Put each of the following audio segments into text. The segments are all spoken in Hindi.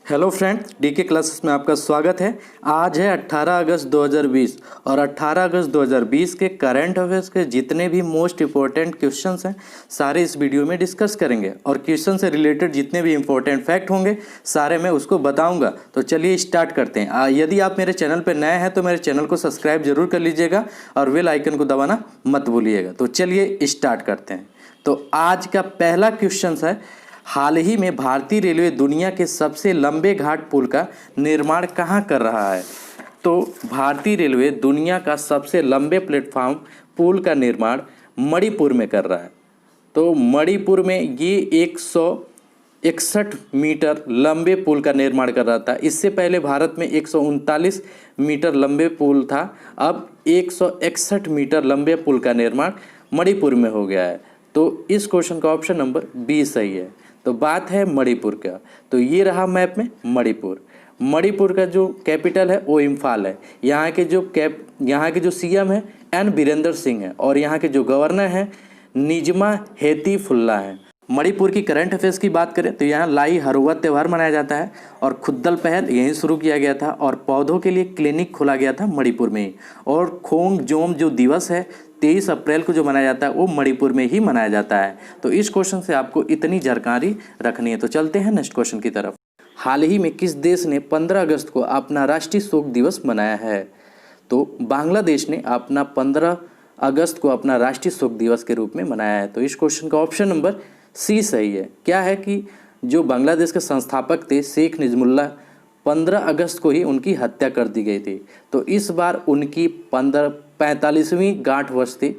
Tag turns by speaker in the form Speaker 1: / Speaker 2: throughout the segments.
Speaker 1: हेलो फ्रेंड्स, डीके क्लासेस में आपका स्वागत है। आज है 18 अगस्त 2020 और 18 अगस्त 2020 के करंट अफेयर्स के जितने भी मोस्ट इम्पोर्टेंट क्वेश्चंस हैं सारे इस वीडियो में डिस्कस करेंगे और क्वेश्चन से रिलेटेड जितने भी इम्पोर्टेंट फैक्ट होंगे सारे मैं उसको बताऊंगा। तो चलिए स्टार्ट करते हैं। यदि आप मेरे चैनल पर नए हैं तो मेरे चैनल को सब्सक्राइब जरूर कर लीजिएगा और बेल आइकन को दबाना मत भूलिएगा। तो चलिए स्टार्ट करते हैं। तो आज का पहला क्वेश्चन है, हाल ही में भारतीय रेलवे दुनिया के सबसे लंबे घाट पुल का निर्माण कहाँ कर रहा है? तो भारतीय रेलवे दुनिया का सबसे लंबे प्लेटफॉर्म पुल का निर्माण मणिपुर में कर रहा है। तो मणिपुर में ये 161 मीटर लंबे पुल का निर्माण कर रहा था। इससे पहले भारत में 139 मीटर लंबे पुल था। अब 161 मीटर लंबे पुल का निर्माण मणिपुर में हो गया है। तो इस क्वेश्चन का ऑप्शन नंबर बी सही है। तो बात है मणिपुर का। तो ये रहा मैप में मणिपुर। मणिपुर का जो कैपिटल है वो इम्फाल है। यहाँ के जो सीएम है एन बीरेंद्र सिंह है और यहाँ के जो गवर्नर हैं निजमा हेतीफुल्ला हैं। मणिपुर की करंट अफेयर्स की बात करें तो यहाँ लाई हरुआ त्यौहार मनाया जाता है और खुद्दल पहल यहीं शुरू किया गया था और पौधों के लिए क्लिनिक खोला गया था मणिपुर में ही। और खोंग जोम जो दिवस है 23 अप्रैल को जो मनाया जाता है वो मणिपुर में ही मनाया जाता है। तो इस क्वेश्चन से आपको इतनी जानकारी रखनी है। तो चलते हैं नेक्स्ट क्वेश्चन की तरफ। हाल ही में किस देश ने 15 अगस्त को अपना राष्ट्रीय शोक दिवस मनाया है? तो बांग्लादेश ने अपना 15 अगस्त को अपना राष्ट्रीय शोक दिवस के रूप में मनाया है। तो इस क्वेश्चन का ऑप्शन नंबर सी सही है। क्या है कि जो बांग्लादेश के संस्थापक थे शेख मुजीबुल्लाह 15 अगस्त को ही उनकी हत्या कर दी गई थी। तो इस बार उनकी 45वीं गांठ वर्ष थी।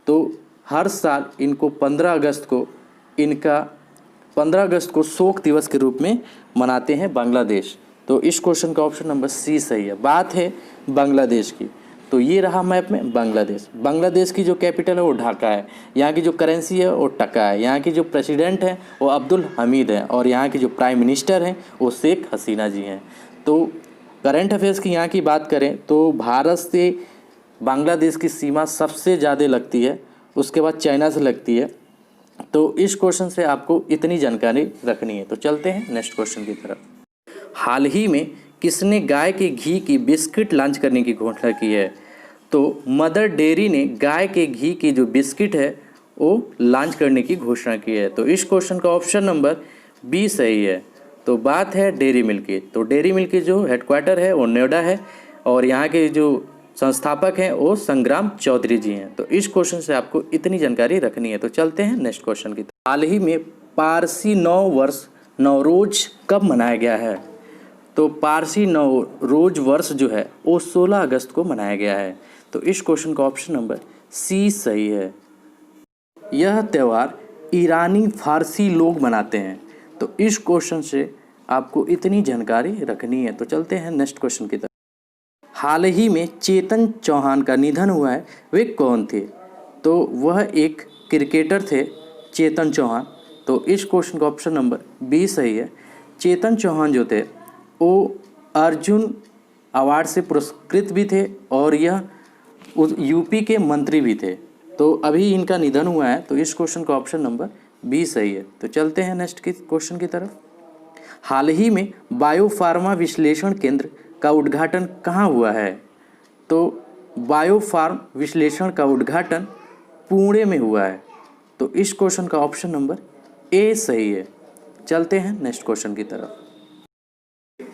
Speaker 1: तो हर साल इनको 15 अगस्त को शोक दिवस के रूप में मनाते हैं बांग्लादेश। तो इस क्वेश्चन का ऑप्शन नंबर सी सही है। बात है बांग्लादेश की। तो ये रहा मैप में बांग्लादेश। बांग्लादेश की जो कैपिटल है वो ढाका है। यहाँ की जो करेंसी है वो टका है। यहाँ की जो प्रेसिडेंट है वो अब्दुल हमीद है और यहाँ की जो प्राइम मिनिस्टर हैं वो शेख हसीना जी हैं। तो करंट अफेयर्स की यहाँ की बात करें तो भारत से बांग्लादेश की सीमा सबसे ज़्यादा लगती है, उसके बाद चाइना से लगती है। तो इस क्वेश्चन से आपको इतनी जानकारी रखनी है। तो चलते हैं नेक्स्ट क्वेश्चन की तरफ। हाल ही में किसने गाय के घी की बिस्किट लॉन्च करने की घोषणा की है? तो मदर डेयरी ने गाय के घी की जो बिस्किट है वो लॉन्च करने की घोषणा की है। तो इस क्वेश्चन का ऑप्शन नंबर बी सही है। तो बात है डेयरी मिल्क की। तो डेयरी मिल्क की जो हेडक्वार्टर है वो नोएडा है और यहाँ के जो संस्थापक हैं वो संग्राम चौधरी जी हैं। तो इस क्वेश्चन से आपको इतनी जानकारी रखनी है। तो चलते हैं नेक्स्ट क्वेश्चन की। हाल ही में पारसी नववर्ष नवरोज कब मनाया गया है? तो पारसी नवरोज वर्ष जो है वो 16 अगस्त को मनाया गया है। तो इस क्वेश्चन का ऑप्शन नंबर सी सही है। यह त्यौहार ईरानी फारसी लोग मनाते हैं। तो इस क्वेश्चन से आपको इतनी जानकारी रखनी है। तो चलते हैं नेक्स्ट क्वेश्चन की तरफ। हाल ही में चेतन चौहान का निधन हुआ है, वे कौन थे? तो वह एक क्रिकेटर थे चेतन चौहान। तो इस क्वेश्चन का ऑप्शन नंबर बी सही है। चेतन चौहान जो थे वो अर्जुन अवार्ड से पुरस्कृत भी थे और यह यूपी के मंत्री भी थे। तो अभी इनका निधन हुआ है। तो इस क्वेश्चन का ऑप्शन नंबर बी सही है। तो चलते हैं नेक्स्ट क्वेश्चन की तरफ। हाल ही में बायोफार्मा विश्लेषण केंद्र का उद्घाटन कहाँ हुआ है? तो बायोफार्म विश्लेषण का उद्घाटन पुणे में हुआ है। तो इस क्वेश्चन का ऑप्शन नंबर ए सही है। चलते हैं नेक्स्ट क्वेश्चन की तरफ।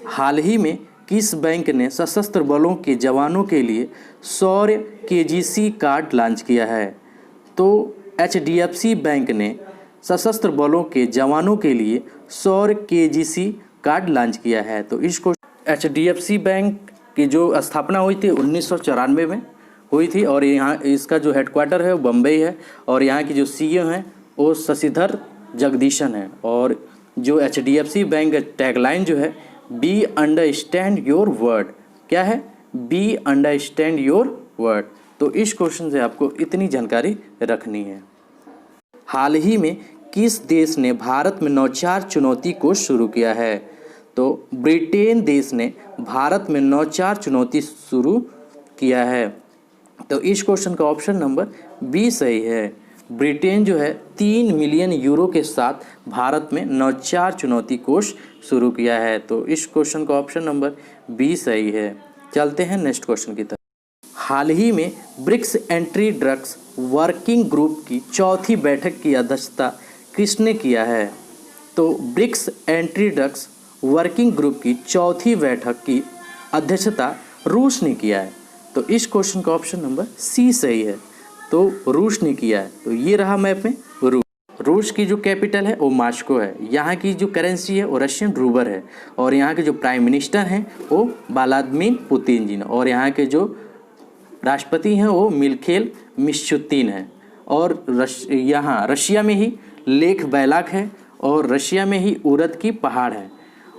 Speaker 1: हाल ही में किस बैंक ने सशस्त्र बलों के जवानों के लिए सौर्य केजीसी कार्ड लॉन्च किया है? तो एचडीएफसी बैंक ने सशस्त्र बलों के जवानों के लिए सौर्य केजीसी कार्ड लॉन्च किया है। तो इसको एचडीएफसी बैंक की जो स्थापना हुई थी 1994 में हुई थी और यहाँ इसका जो हेडक्वार्टर है वो बम्बई है और यहाँ की जो सीईओ हैं वो शशिधर जगदीशन है। और जो एचडीएफसी बैंक टैगलाइन जो है बी अंडरस्टैंड योर वर्ड, क्या है? Be understand your word. तो इस क्वेश्चन से आपको इतनी जानकारी रखनी है। हाल ही में किस देश ने भारत में नौचार चुनौती को शुरू किया है? तो ब्रिटेन देश ने भारत में नौचार चुनौती शुरू किया है। तो इस क्वेश्चन का ऑप्शन नंबर बी सही है। ब्रिटेन जो है 3 मिलियन यूरो के साथ भारत में नवचार चुनौती कोष शुरू किया है। तो इस क्वेश्चन का ऑप्शन नंबर बी सही है। चलते हैं नेक्स्ट क्वेश्चन की तरफ। हाल ही में BRICS anti drugs working group की चौथी बैठक की अध्यक्षता किसने किया है? तो BRICS anti drugs working group की चौथी बैठक की अध्यक्षता रूस ने किया है। तो इस क्वेश्चन का ऑप्शन नंबर सी सही है। तो रूस ने किया है। तो ये रहा मैप में रूस। रूस की जो कैपिटल है वो मास्को है। यहाँ की जो करेंसी है वो रशियन रूबल है। और यहाँ के जो प्राइम मिनिस्टर हैं वो व्लादिमीर पुतिन जी हैं। और यहाँ के जो राष्ट्रपति हैं वो मिखाइल मिशुस्तिन हैं। और यहाँ रशिया में ही लेख बैलाक है और रशिया में ही उरद की पहाड़ है।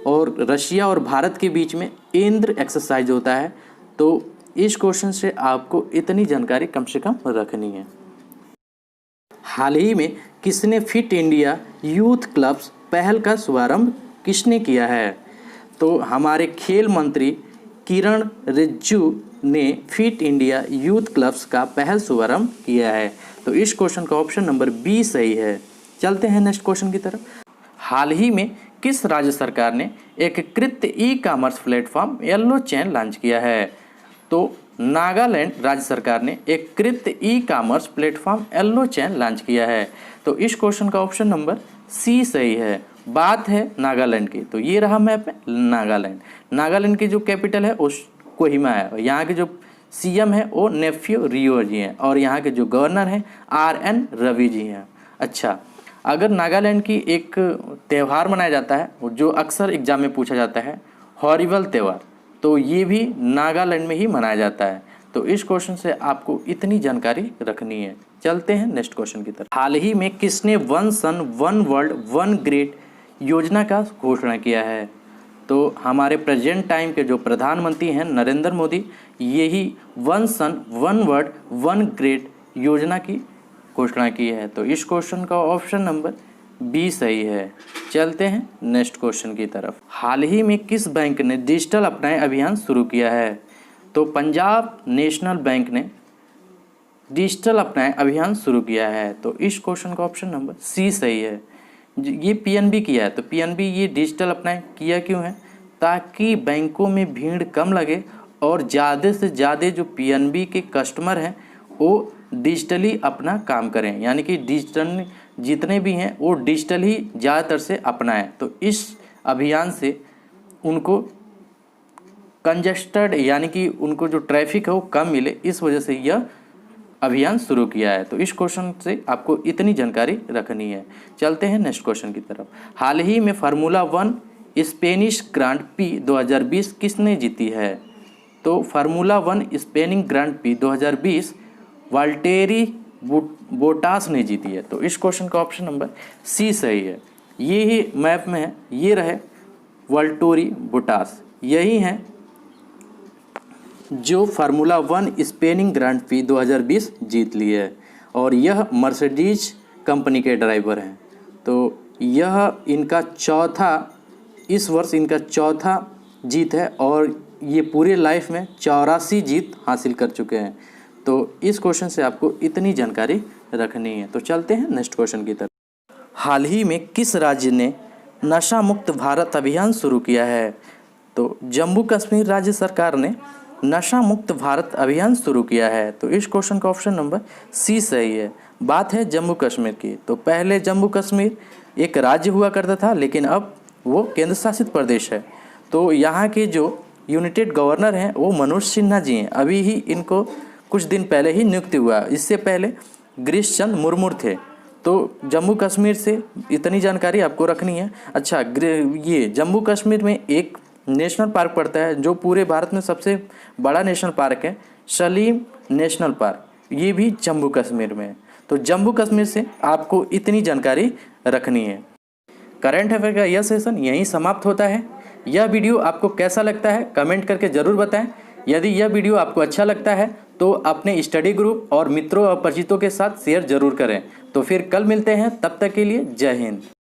Speaker 1: और रशिया और भारत के बीच में इंद्र एक्सरसाइज होता है। तो इस क्वेश्चन से आपको इतनी जानकारी कम से कम रखनी है। हाल ही में किसने फिट इंडिया यूथ क्लब्स पहल का शुभारंभ किसने किया है? तो हमारे खेल मंत्री किरण रिजिजू ने फिट इंडिया यूथ क्लब्स का पहल शुभारंभ किया है। तो इस क्वेश्चन का ऑप्शन नंबर बी सही है। चलते हैं नेक्स्ट क्वेश्चन की तरफ। हाल ही में किस राज्य सरकार ने एकीकृत e commerce platform yellow chain launch किया है? तो नागालैंड राज्य सरकार ने एकीकृत e commerce platform yellow chain launch किया है। तो इस क्वेश्चन का ऑप्शन नंबर सी सही है। बात है नागालैंड की। तो ये रहा मैप में नागालैंड। नागालैंड की जो कैपिटल है उस कोहिमा है। और यहाँ के जो सीएम है वो नेफ्यू रियो जी हैं। और यहाँ के जो गवर्नर हैं RN रवि जी हैं। अच्छा, अगर नागालैंड की एक त्यौहार मनाया जाता है जो अक्सर एग्जाम में पूछा जाता है, हॉरिबल त्यौहार, तो ये भी नागालैंड में ही मनाया जाता है। तो इस क्वेश्चन से आपको इतनी जानकारी रखनी है। चलते हैं नेक्स्ट क्वेश्चन की तरफ। हाल ही में किसने one sun one world one grade योजना का घोषणा किया है? तो हमारे प्रेजेंट टाइम के जो प्रधानमंत्री हैं नरेंद्र मोदी, यही one sun one world one grade योजना की घोषणा की है। तो इस क्वेश्चन का ऑप्शन नंबर बी सही है। चलते हैं नेक्स्ट क्वेश्चन की तरफ। हाल ही में किस बैंक ने डिजिटल अपनाए अभियान शुरू किया है? तो पंजाब नेशनल बैंक ने डिजिटल अपनाए अभियान शुरू किया है। तो इस क्वेश्चन का ऑप्शन नंबर सी सही है। ये PNB किया है। तो PNB ये डिजिटल अपनाए किया क्यों है? ताकि बैंकों में भीड़ कम लगे और ज़्यादा से ज़्यादा जो PNB के कस्टमर हैं वो डिजिटली अपना काम करें। यानी कि डिजिटल जितने भी हैं वो डिजिटल ही ज़्यादातर से अपनाएं। तो इस अभियान से उनको कंजेस्टेड यानी कि उनको जो ट्रैफिक है वो कम मिले, इस वजह से यह अभियान शुरू किया है। तो इस क्वेश्चन से आपको इतनी जानकारी रखनी है। चलते हैं नेक्स्ट क्वेश्चन की तरफ। हाल ही में फार्मूला 1 स्पेनिश ग्रांड पी 2020 किसने जीती है? तो formula 1 Spanish grand P 2020 Valtteri Bottas ने जीती है। तो इस क्वेश्चन का ऑप्शन नंबर सी सही है। ये ही मैप में है, ये रहे वाल्टेरी बोटास, यही हैं जो फार्मूला 1 स्पेनिश ग्रांड पी 2020 जीत ली है। और यह मर्सिडीज कंपनी के ड्राइवर हैं। तो यह इनका इस वर्ष इनका चौथा जीत है और ये पूरे लाइफ में 84 जीत हासिल कर चुके हैं। तो इस क्वेश्चन से आपको इतनी जानकारी रखनी है। तो चलते हैं नेक्स्ट क्वेश्चन की तरफ। हाल ही में किस राज्य ने नशा मुक्त भारत अभियान शुरू किया है? तो जम्मू कश्मीर राज्य सरकार ने नशा मुक्त भारत अभियान शुरू किया है। तो इस क्वेश्चन का ऑप्शन नंबर सी सही है। बात है जम्मू कश्मीर की। तो पहले जम्मू कश्मीर एक राज्य हुआ करता था, लेकिन अब वो केंद्र शासित प्रदेश है। तो यहाँ के जो यूनाइटेड गवर्नर हैं वो मनोज सिन्हा जी हैं। अभी ही इनको कुछ दिन पहले ही नियुक्ति हुआ। इससे पहले गिरीश चंद्र मुर्मू थे। तो जम्मू कश्मीर से इतनी जानकारी आपको रखनी है। अच्छा, ये जम्मू कश्मीर में एक नेशनल पार्क पड़ता है जो पूरे भारत में सबसे बड़ा नेशनल पार्क है, सलीम नेशनल पार्क। ये भी जम्मू कश्मीर में है। तो जम्मू कश्मीर से आपको इतनी जानकारी रखनी है। करंट अफेयर का यह सेशन यहीं समाप्त होता है। यह वीडियो आपको कैसा लगता है कमेंट करके ज़रूर बताएं। यदि यह वीडियो आपको अच्छा लगता है तो अपने स्टडी ग्रुप और मित्रों और परिचितों के साथ शेयर जरूर करें। तो फिर कल मिलते हैं, तब तक के लिए जय हिंद।